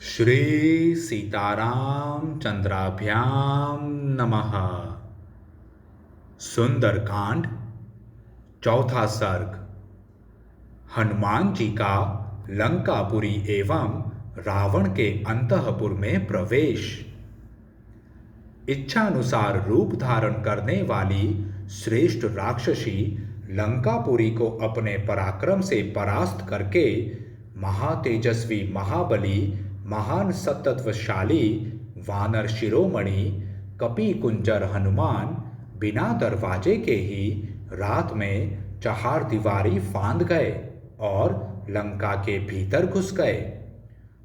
श्री सीताराम चंद्राभ्याम नमः। सुंदरकांड चौथा सर्ग। हनुमान जी का लंकापुरी एवं रावण के अंतःपुर में प्रवेश। इच्छानुसार रूप धारण करने वाली श्रेष्ठ राक्षसी लंकापुरी को अपने पराक्रम से परास्त करके महातेजस्वी महाबली महान सत्तत्वशाली वानर शिरोमणि कपि कुंजर हनुमान बिना दरवाजे के ही रात में चहार दीवारी फांद गए और लंका के भीतर घुस गए।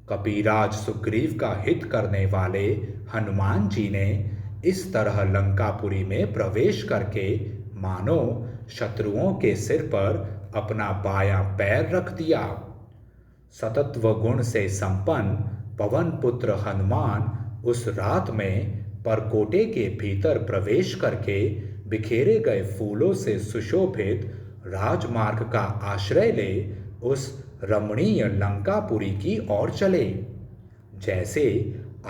कपिराज सुग्रीव का हित करने वाले हनुमान जी ने इस तरह लंकापुरी में प्रवेश करके मानो शत्रुओं के सिर पर अपना बायां पैर रख दिया। सतत्व गुण से संपन्न पवन पुत्र हनुमान उस रात में परकोटे के भीतर प्रवेश करके बिखेरे गए फूलों से सुशोभित राजमार्ग का आश्रय ले उस रमणीय लंकापुरी की ओर चले। जैसे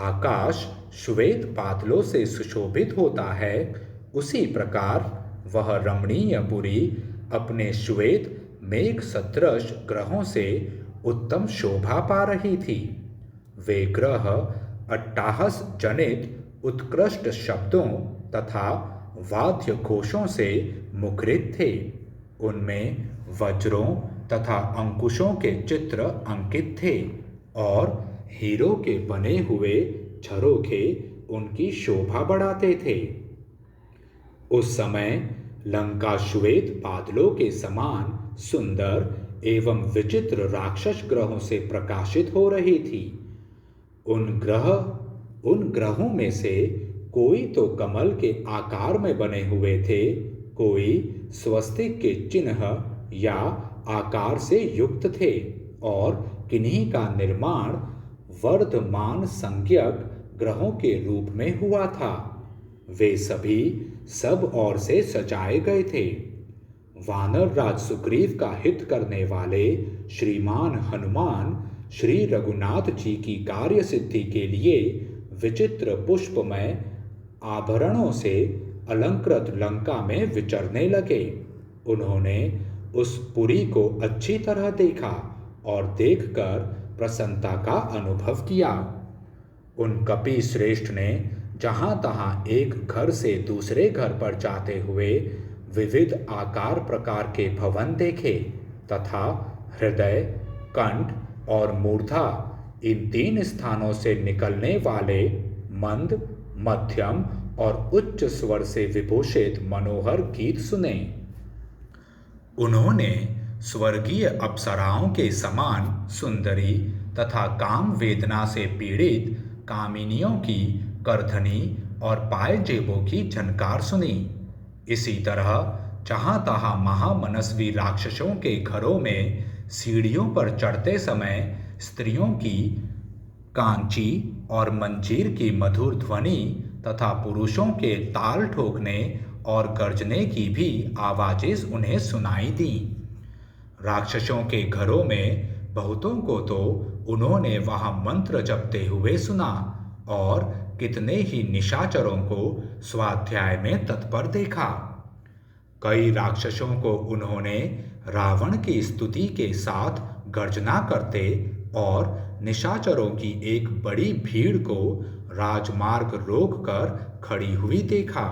आकाश श्वेत बादलों से सुशोभित होता है, उसी प्रकार वह रमणीय पुरी अपने श्वेत मेघ सदृश ग्रहों से उत्तम शोभा पा रही थी। वे ग्रह अट्टाहस जनित उत्कृष्ट शब्दों तथा वाद्य घोषों से मुखरित थे। उनमें वज्रों तथा अंकुशों के चित्र अंकित थे और हीरो के बने हुए झरोखे उनकी शोभा बढ़ाते थे। उस समय लंका श्वेत बादलों के समान सुंदर एवं विचित्र राक्षस ग्रहों से प्रकाशित हो रही थी। उन ग्रहों में से कोई तो कमल के आकार में बने हुए थे, कोई स्वस्तिक के चिन्ह या आकार से युक्त थे और किन्हीं का निर्माण वर्धमान संज्ञक ग्रहों के रूप में हुआ था। वे सभी सब ओर से सजाए गए थे। वानर राज सुग्रीव का हित करने वाले श्रीमान हनुमान श्री रघुनाथ जी की कार्य सिद्धि के लिए विचित्र पुष्पमय आभरणों से अलंकृत लंका में विचरने लगे। उन्होंने उस पुरी को अच्छी तरह देखा और देखकर प्रसन्नता का अनुभव किया। उन कपि श्रेष्ठ ने जहाँ तहाँ एक घर से दूसरे घर पर जाते हुए विविध आकार प्रकार के भवन देखे तथा हृदय, कंठ और मूर्धा इन तीन स्थानों से निकलने वाले मंद, मध्यम और उच्च स्वर से विभूषित मनोहर गीत सुने। उन्होंने स्वर्गीय अप्सराओं के समान सुंदरी तथा काम वेदना से पीड़ित कामिनियों की करधनी और पायजेबों की झनकार सुनी। इसी तरह जहाँ तहाँ महामनस्वी राक्षसों के घरों में सीढ़ियों पर चढ़ते समय स्त्रियों की कांची और मंजीर की मधुर ध्वनि तथा पुरुषों के ताल ठोकने और गर्जने की भी आवाजें उन्हें सुनाई दी। राक्षसों के घरों में बहुतों को तो उन्होंने वहां मंत्र जपते हुए सुना और कितने ही निशाचरों को स्वाध्याय में तत्पर देखा। कई राक्षसों को उन्होंने रावण की स्तुति के साथ गर्जना करते और निशाचरों की एक बड़ी भीड़ को राजमार्ग रोककर खड़ी हुई देखा।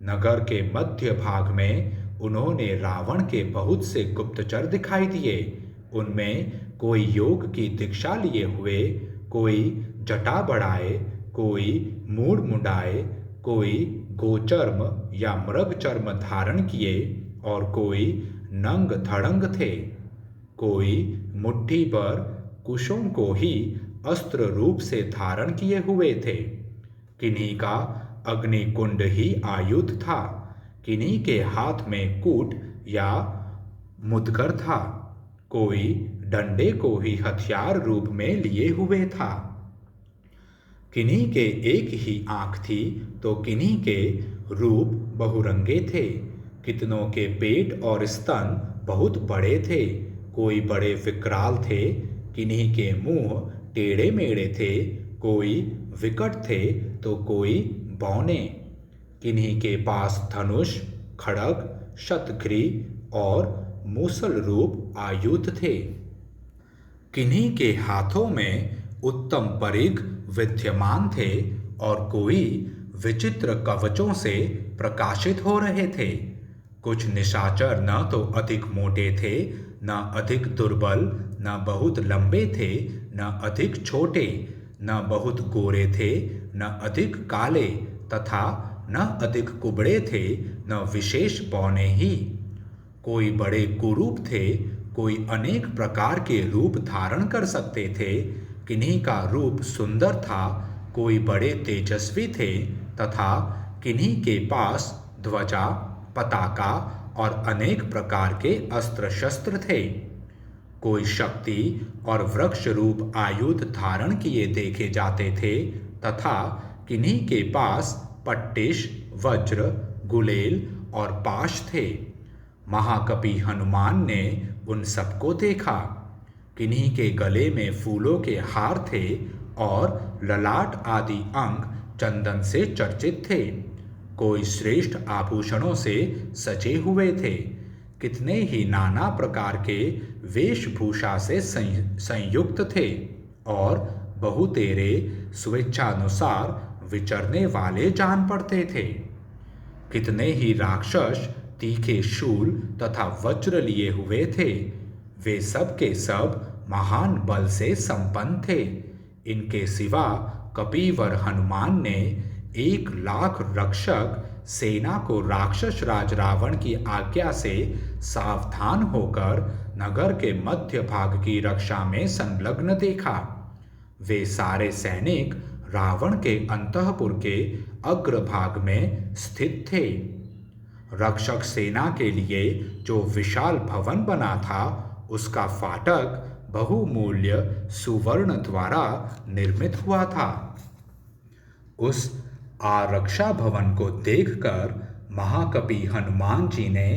नगर के मध्य भाग में उन्होंने रावण के बहुत से गुप्तचर दिखाई दिए। उनमें कोई योग की दीक्षा लिए हुए, कोई जटा बढ़ाए, कोई मूड़ मुंडाए, कोई गोचर्म या मृग चर्म धारण किए और कोई नंग धड़ंग थे। कोई मुट्ठी पर कुशों को ही अस्त्र रूप से धारण किए हुए थे। किन्हीं का अग्निकुंड ही आयुध था, किन्हीं के हाथ में कूट या मुदगर था, कोई डंडे को ही हथियार रूप में लिए हुए था। किन्हीं के एक ही आंख थी तो किन्हीं के रूप बहुरंगे थे। कितनों के पेट और स्तन बहुत बड़े थे, कोई बड़े विकराल थे, किन्हीं के मुंह टेढ़े मेढ़े थे, कोई विकट थे तो कोई बौने। किन्हीं के पास धनुष, खड्ग, शतघ्री और मूसल रूप आयुध थे। किन्हीं के हाथों में उत्तम परिघ विद्यमान थे और कोई विचित्र कवचों से प्रकाशित हो रहे थे। कुछ निशाचर न तो अधिक मोटे थे, न अधिक दुर्बल, न बहुत लंबे थे, न अधिक छोटे, न बहुत गोरे थे, न अधिक काले, तथा न अधिक कुबड़े थे, न विशेष बौने ही। कोई बड़े कुरूप थे, कोई अनेक प्रकार के रूप धारण कर सकते थे। किन्हीं का रूप सुंदर था, कोई बड़े तेजस्वी थे, तथा किन्हीं के पास ध्वजा, पताका और अनेक प्रकार के अस्त्र शस्त्र थे। कोई शक्ति और वृक्ष रूप आयुध धारण किए देखे जाते थे, तथा किन्हीं के पास पट्टिश, वज्र, गुलेल और पाश थे। महाकपि हनुमान ने उन सबको देखा। किन्हीं के गले में फूलों के हार थे और ललाट आदि अंग चंदन से चर्चित थे। कोई श्रेष्ठ आभूषणों से सजे हुए थे। कितने ही नाना प्रकार के वेशभूषा से संयुक्त थे और बहुतेरे स्वेच्छानुसार विचरने वाले जान पड़ते थे। कितने ही राक्षस तीखे शूल तथा वज्र लिए हुए थे। वे सब के सब महान बल से संपन्न थे। इनके सिवा कपीवर हनुमान ने 1,00,000 रक्षक सेना को राक्षस राज रावण की आज्ञा से सावधान होकर नगर के मध्य भाग की रक्षा में संलग्न देखा। वे सारे सैनिक रावण के अंतःपुर के अग्रभाग में स्थित थे। रक्षक सेना के लिए जो विशाल भवन बना था, उसका फाटक बहुमूल्य सुवर्ण द्वारा निर्मित हुआ था। उस आरक्षा भवन को देखकर महाकपि हनुमान जी ने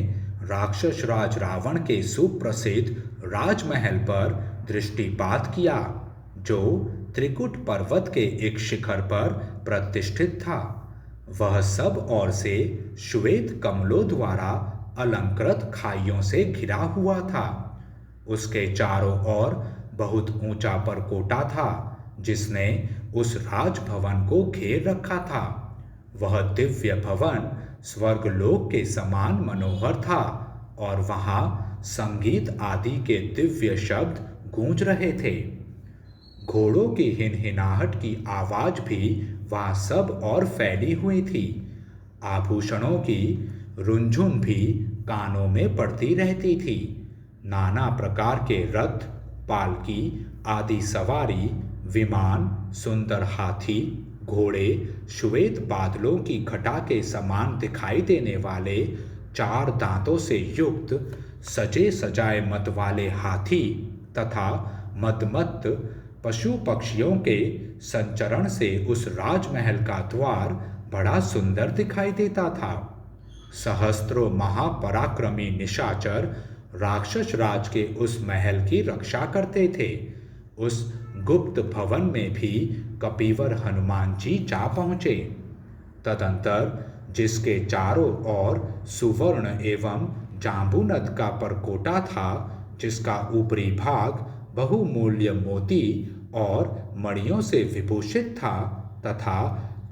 राक्षस राज रावण के सुप्रसिद्ध राजमहल पर दृष्टिपात किया, जो त्रिकुट पर्वत के एक शिखर पर प्रतिष्ठित था। वह सब ओर से श्वेत कमलों द्वारा अलंकृत खाइयों से घिरा हुआ था। उसके चारों ओर बहुत ऊंचा परकोटा था, जिसने उस राजभवन को घेर रखा था। वह दिव्य भवन स्वर्गलोक के समान मनोहर था और वहां संगीत आदि के दिव्य शब्द गूंज रहे थे। घोड़ों की हिनहिनाहट की आवाज भी वहां सब और फैली हुई थी। आभूषणों की रुंझुन भी कानों में पड़ती रहती थी। नाना प्रकार के रथ, पालकी आदि सवारी, विमान, सुंदर हाथी, घोड़े, श्वेत बादलों की घटा के समान दिखाई देने वाले 4 दांतों से युक्त सजे सजाए मत वाले हाथी तथा मदमत्त पशु पक्षियों के संचरण से उस राजमहल का द्वार बड़ा सुंदर दिखाई देता था। सहस्त्रों महापराक्रमी निशाचर राक्षस राज के उस महल की रक्षा करते थे। उस गुप्त भवन में भी कपीवर हनुमान जी जा पहुँचे। तदंतर जिसके चारों ओर सुवर्ण एवं जांबूनद का परकोटा था, जिसका ऊपरी भाग बहुमूल्य मोती और मणियों से विभूषित था तथा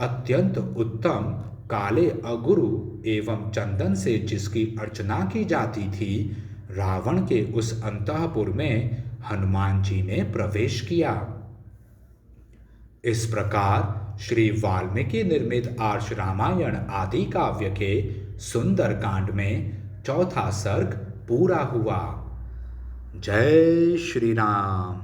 अत्यंत उत्तम काले अगुरु एवं चंदन से जिसकी अर्चना की जाती थी, रावण के उस अंतःपुर में हनुमान जी ने प्रवेश किया। इस प्रकार श्री वाल्मीकि निर्मित आर्ष रामायण आदि काव्य के सुंदर कांड में चौथा सर्ग पूरा हुआ। जय श्री राम।